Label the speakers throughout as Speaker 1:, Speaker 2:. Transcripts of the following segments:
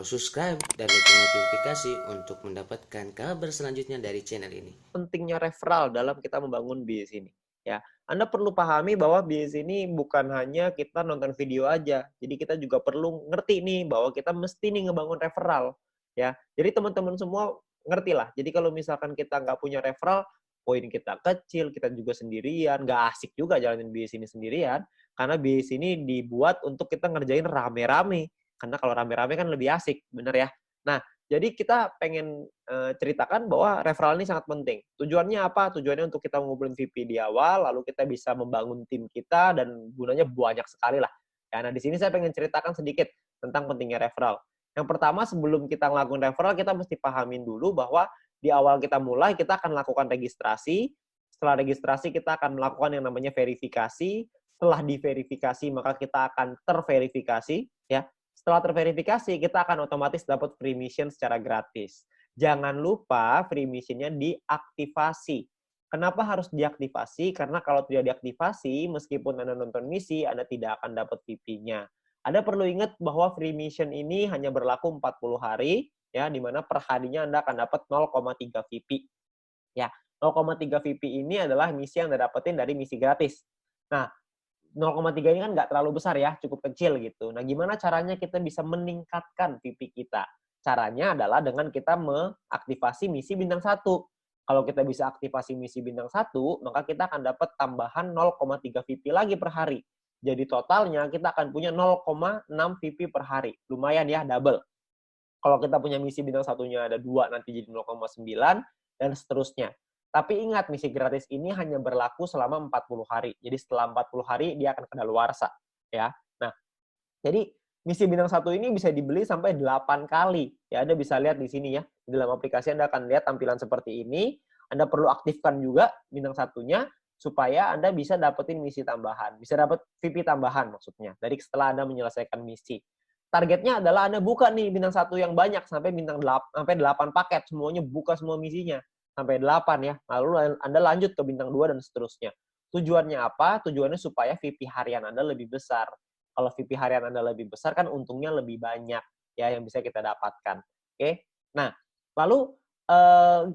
Speaker 1: tombol subscribe dan lonceng notifikasi untuk mendapatkan kabar selanjutnya dari channel ini.
Speaker 2: Pentingnya referral dalam kita membangun bisnis ini, ya. Anda perlu pahami bahwa bisnis ini bukan hanya kita nonton video aja. Jadi kita juga perlu ngerti nih bahwa kita mesti nih ngebangun referral, ya. Jadi teman-teman semua ngerti lah. Jadi kalau misalkan kita nggak punya referral, poin kita kecil, kita juga sendirian, nggak asik juga jalanin bisnis ini sendirian. Karena bisnis ini dibuat untuk kita ngerjain rame-rame. Karena kalau rame-rame kan lebih asik, bener ya. Nah, jadi kita pengen ceritakan bahwa referral ini sangat penting. Tujuannya apa? Tujuannya untuk kita ngumpulin VP di awal, lalu kita bisa membangun tim kita dan gunanya banyak sekali lah. Ya, nah di sini saya pengen ceritakan sedikit tentang pentingnya referral. Yang pertama, sebelum kita ngelakuin referral, kita mesti pahamin dulu bahwa di awal kita mulai, kita akan lakukan registrasi. Setelah registrasi, kita akan melakukan yang namanya verifikasi. Setelah diverifikasi, maka kita akan terverifikasi. Ya, setelah terverifikasi, kita akan otomatis dapat free mission secara gratis. Jangan lupa free mission-nya diaktifasi. Kenapa harus diaktifasi? Karena kalau tidak diaktifasi, meskipun Anda nonton misi, Anda tidak akan dapat VP-nya. Anda perlu ingat bahwa free mission ini hanya berlaku 40 hari, ya, di mana per harinya Anda akan dapat 0,3 VP. Ya, 0,3 VP ini adalah misi yang Anda dapetin dari misi gratis. Nah, 0,3 ini kan nggak terlalu besar ya, cukup kecil gitu. Nah, gimana caranya kita bisa meningkatkan VP kita? Caranya adalah dengan kita mengaktifasi misi bintang 1. Kalau kita bisa aktifasi misi bintang 1, maka kita akan dapat tambahan 0,3 VP lagi per hari. Jadi totalnya kita akan punya 0,6 VP per hari. Lumayan ya, double. Kalau kita punya misi bintang satunya ada 2, nanti jadi 0,9, dan seterusnya. Tapi ingat, misi gratis ini hanya berlaku selama 40 hari. Jadi setelah 40 hari, dia akan kadaluarsa. Ya. Nah, jadi misi bintang 1 ini bisa dibeli sampai 8 kali. Ya, Anda bisa lihat di sini ya. Di dalam aplikasi Anda akan lihat tampilan seperti ini. Anda perlu aktifkan juga bintang satunya supaya Anda bisa dapetin misi tambahan. Bisa dapat VP tambahan maksudnya. Dari setelah Anda menyelesaikan misi. Targetnya adalah Anda buka nih bintang 1 yang banyak sampai bintang 8, sampai 8 paket. Semuanya buka semua misinya. Sampai 8 ya. Lalu Anda lanjut ke bintang 2 dan seterusnya. Tujuannya apa? Tujuannya supaya VP harian Anda lebih besar. Kalau VP harian Anda lebih besar kan untungnya lebih banyak ya yang bisa kita dapatkan. Oke. Nah, lalu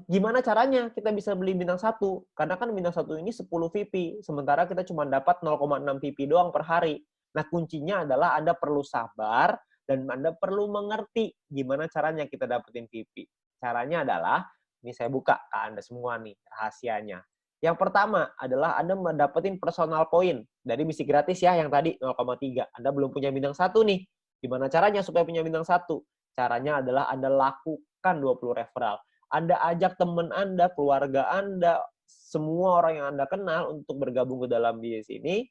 Speaker 2: gimana caranya kita bisa beli bintang 1? Karena kan bintang 1 ini 10 VP, sementara kita cuma dapat 0,6 VP doang per hari. Nah, kuncinya adalah Anda perlu sabar dan Anda perlu mengerti gimana caranya kita dapetin VP. Caranya adalah, ini saya buka ke Anda semua nih rahasianya. Yang pertama adalah Anda mendapatkan personal point dari misi gratis ya, yang tadi 0,3. Anda belum punya bintang 1 nih. Gimana caranya supaya punya bintang 1? Caranya adalah Anda lakukan 20 referral. Anda ajak teman Anda, keluarga Anda, semua orang yang Anda kenal untuk bergabung ke dalam bisnis ini.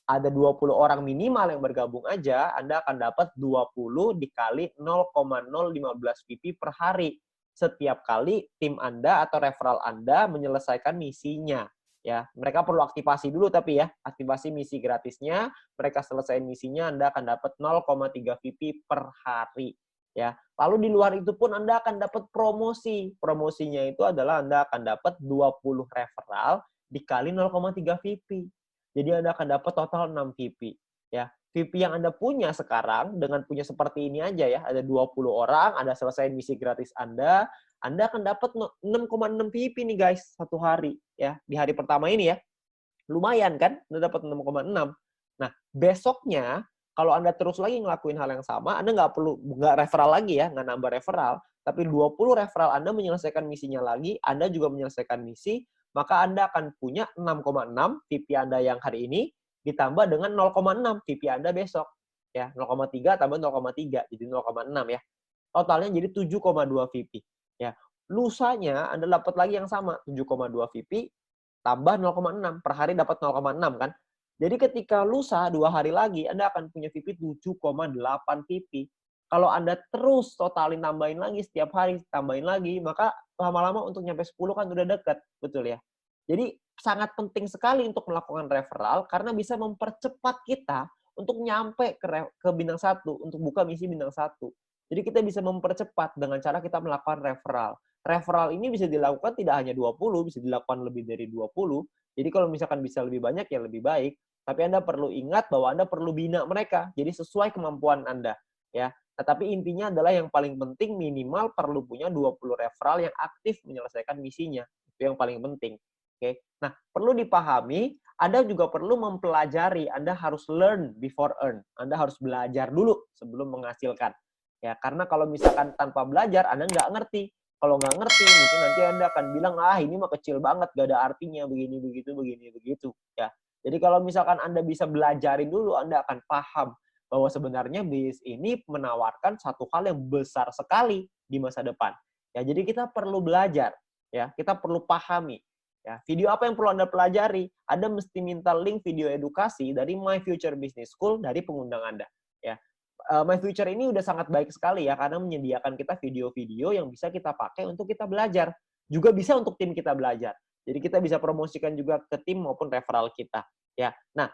Speaker 2: Ada 20 orang minimal yang bergabung aja, Anda akan dapat 20 dikali 0,015 PP per hari. Setiap kali tim Anda atau referral Anda menyelesaikan misinya. Ya, mereka perlu aktivasi dulu tapi ya, aktivasi misi gratisnya, mereka selesai misinya, Anda akan dapat 0,3 VP per hari. Ya, lalu di luar itu pun Anda akan dapat promosi. Promosinya itu adalah Anda akan dapat 20 referral dikali 0,3 VP. Jadi Anda akan dapat total 6 VP. Ya, VP yang Anda punya sekarang dengan punya seperti ini aja ya, ada 20 orang, Anda selesai misi gratis Anda akan dapat 6,6 VP nih guys satu hari ya. Di hari pertama ini ya. Lumayan kan? Anda dapat 6,6. Nah, besoknya kalau Anda terus lagi ngelakuin hal yang sama, Anda nggak referral lagi ya, nggak nambah referral, tapi 20 referral Anda menyelesaikan misinya lagi, Anda juga menyelesaikan misi, maka Anda akan punya 6,6 VP Anda yang hari ini ditambah dengan 0,6 VP Anda besok. Ya, 0,3 tambah 0,3 jadi 0,6 ya. Totalnya jadi 7,2 VP. Ya, lusanya Anda dapat lagi yang sama, 7,2 VP tambah 0,6 per hari dapat 0,6 kan. Jadi ketika lusa 2 hari lagi Anda akan punya VP 7,8 VP. Kalau Anda terus totalin tambahin lagi setiap hari tambahin lagi, maka lama-lama untuk nyampe 10 kan udah dekat, betul ya. Jadi sangat penting sekali untuk melakukan referral karena bisa mempercepat kita untuk nyampe ke bintang 1, untuk buka misi bintang 1. Jadi kita bisa mempercepat dengan cara kita melakukan referral. Referral ini bisa dilakukan tidak hanya 20, bisa dilakukan lebih dari 20. Jadi kalau misalkan bisa lebih banyak ya lebih baik. Tapi Anda perlu ingat bahwa Anda perlu bina mereka. Jadi sesuai kemampuan Anda. Ya. Nah, tapi intinya adalah yang paling penting minimal perlu punya 20 referral yang aktif menyelesaikan misinya. Itu yang paling penting. Oke. Nah, perlu dipahami, Anda juga perlu mempelajari. Anda harus learn before earn. Anda harus belajar dulu sebelum menghasilkan. Ya, karena kalau misalkan tanpa belajar, Anda nggak ngerti. Kalau nggak ngerti, mungkin nanti Anda akan bilang, ah ini mah kecil banget, gak ada artinya, begini, begitu, begini, begitu. Ya. Jadi kalau misalkan Anda bisa belajarin dulu, Anda akan paham bahwa sebenarnya bisnis ini menawarkan satu hal yang besar sekali di masa depan. Ya, jadi kita perlu belajar, ya, kita perlu pahami. Ya, video apa yang perlu Anda pelajari? Anda mesti minta link video edukasi dari My Future Business School dari pengundang Anda. Ya, My Future ini udah sangat baik sekali ya karena menyediakan kita video-video yang bisa kita pakai untuk kita belajar. Juga bisa untuk tim kita belajar. Jadi kita bisa promosikan juga ke tim maupun referral kita. Ya, nah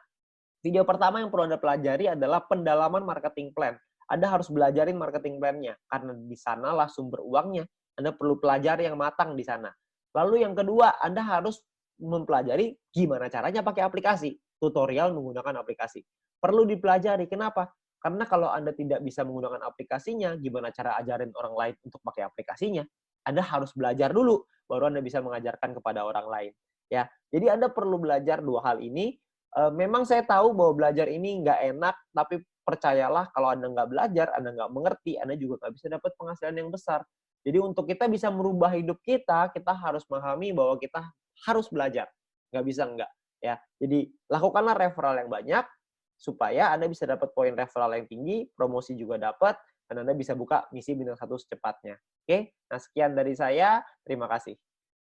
Speaker 2: video pertama yang perlu Anda pelajari adalah pendalaman marketing plan. Anda harus belajarin marketing plan-nya, karena di sanalah sumber uangnya. Anda perlu pelajari yang matang di sana. Lalu yang kedua, Anda harus mempelajari gimana caranya pakai aplikasi. Tutorial menggunakan aplikasi. Perlu dipelajari. Kenapa? Karena kalau Anda tidak bisa menggunakan aplikasinya, gimana cara ajarin orang lain untuk pakai aplikasinya? Anda harus belajar dulu, baru Anda bisa mengajarkan kepada orang lain. Ya, jadi Anda perlu belajar dua hal ini. Memang saya tahu bahwa belajar ini nggak enak, tapi percayalah kalau Anda nggak belajar, Anda nggak mengerti, Anda juga nggak bisa dapat penghasilan yang besar. Jadi untuk kita bisa merubah hidup kita harus memahami bahwa kita harus belajar. Nggak bisa nggak. Ya. Jadi lakukanlah referral yang banyak, supaya Anda bisa dapat poin referral yang tinggi, promosi juga dapat, dan Anda bisa buka misi bintang 1 secepatnya. Oke? Nah, sekian dari saya. Terima kasih.